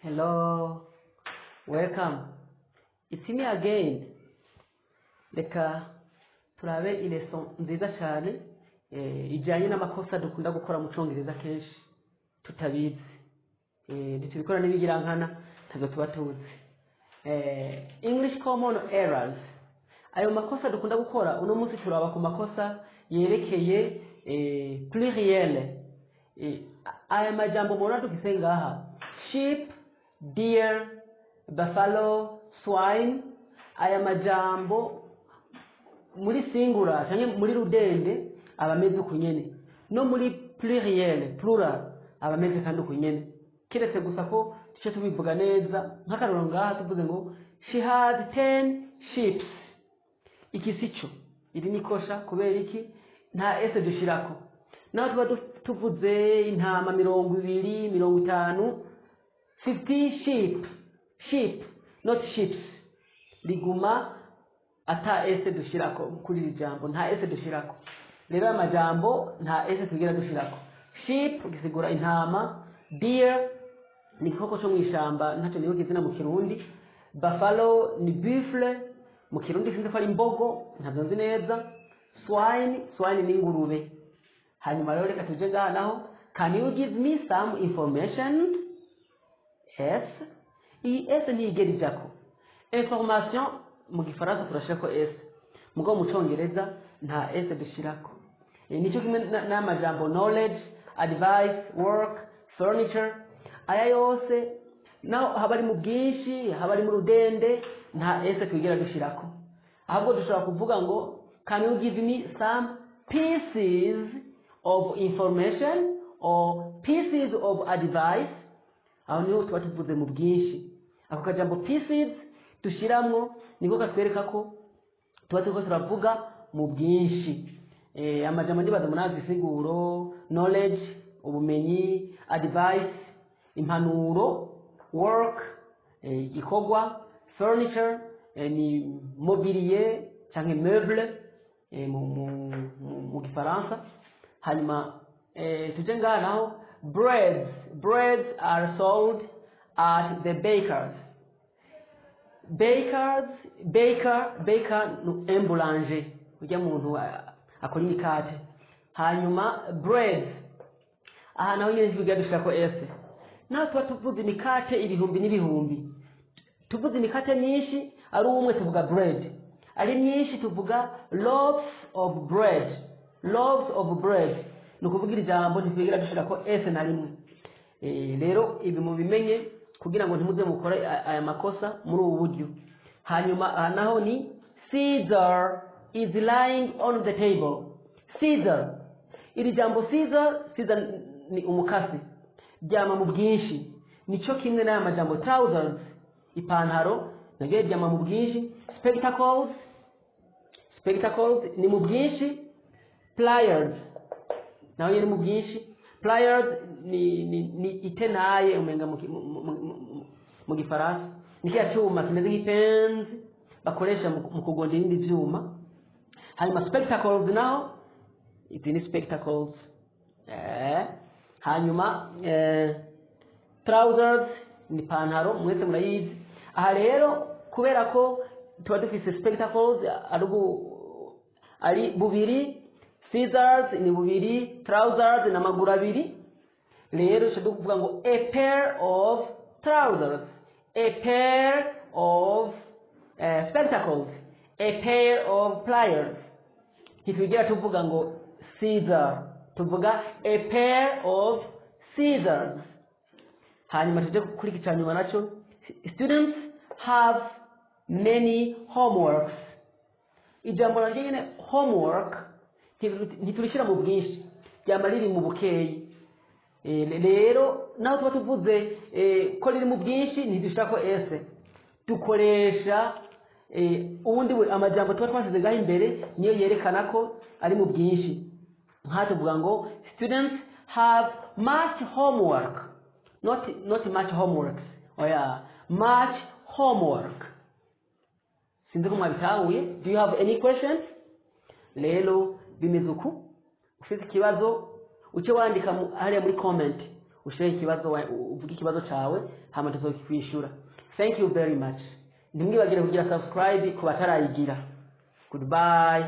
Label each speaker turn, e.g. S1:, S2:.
S1: Hello, welcome. It's me again. Reka turabe ileson nziza cyane ijyanye n'amakosa dukunda gukora mu Cyongereza kenshi tutabizi. Ntitubikora n'ibigira nkana tazo tuba tuzi. English common errors. Ayo makosa dukunda gukora uno munsi turaba ku makosa yerekeye pluriel. Aya majambo mora dufise ngaha: sheep, deer, buffalo, swine. Aya majambo muri singular cyangwa muri rudende abameze kunyene, no muri pluriel plural abameze kandi kunyene, kiretse gusa ko cyo tubivuga neza. Nk'akaroro ngaha tuvuze ngo she has 10 sheep. Iki sico, iri nikosha kubera iki nta ese dushirako. Naho tuba tuvuze intama 200, 50, 50 sheep not sheep, liguma ata ese dushirako kuri ijambo, nta ese dushirako. Rero amajambo nta ese tugira dushirako. Sheep gisigura intama, deer ni koko cyo mwishamba ntacyo niho gizina mu Kirundi, buffalo ni buffle mu Kirundi sinzi ko ari imbogo, ntabyo nzi neza. Swine ni ingurube. Hanyuma rero reka tuje naho, can you give me some information? Yes. Yes ni igerijako. Information mu Gifaransa turashako S, mugo mu Cyongereza nta S dushirako. Nicyo kimwe n'amajambo knowledge, advice, work, furniture. Aya yose naho habari mu bwinshi, habari mu rudende, nta S tugira dushirako. Ahubwo dushobora kuvuga ngo can you give me some pieces of information or pieces of advice. Aho niho tuba tuvuze mu bwinshi. Ako kajambo pieces dushiramwo niko katwereka ko tuba turiko turavuga mu bwinshi. Amajambo ndibaza munazi siguro: knowledge, ubumenyi, advice, impanuro, work, igikorwa, furniture, ni mobilier cyangwa meuble mu Gifaransa. Hanyuma tuje ngaha naho, breads are sold at the bakers. Baker no boulanger, ujya muntu akora imikate. Hanyuma bread aha naho nyine tuvuga dushaka ko ese. Naho tuba tuvuze imikate ibihumbi n'ibihumbi. Tuvuze imikate myinshi ari umwe tuvuga bread, ari myinshi tuvuga loaves of bread. No kuvugira ijambo ntitwigira dushaka ko ese na rimwe. Rero ibi mu bimenye kugira ngo ntimuze mukora aya makosa muri ubu buryo. Hanyuma naho ni Caesar is lying on the table. Caesar, iri jambo Caesar ni umukasi, ryama mu bwinshi. Nico kimwe n'aya majambo trousers, ipantaro, nabyo ryama mu bwinshi. Spectacles ni mu bwinshi. Pliers naho yari mu bwinshi. Pliers ni itenaye umenga mu Gifaransa, ni kiya cyuma kimeze nk'ipens bakoresha mu kugonda ibindi byuma. Hanyuma spectacles naho izi ni spectacles. Hanyuma trousers ni pantaro, mwese murayizi. Aha rero kubera ko tuba dufise spectacles ari bubiri, scissors ni bubiri, trousers na maguru abiri. Rero cyo dukuvuga ngo a pair of trousers, a pair of spectacles, a pair of pliers. Ntitwigira tuvuga ngo Caesar, tuvuga a pair of scissors. Hanyuma tuje kuri kicanyuma naco, students have many homeworks. Ijambo rangene homework ntitulishira mu bwinshi, ryama riri mu bukeyi. Rero naho tuba tuvuze ko riri mu bwinshi ntidushaka ko ese dukoresha ubundi amajambo tuba twasize gaho imbere niyo yerekana ko ari mu bwinshi. Nka tuvuga ngo students have much homework, not much homeworks. Much homework. Sinzi ko mwabitahuye. Do you have any questions? Lelo bimeze uku. Ufite ikibazo uce wandika hariya muri comment ushire ikibazo uvuge ikibazo cawe hama tuzokwishura. Thank you very much. Ntimwibagire kugira subscribe ku batarayigira. Goodbye.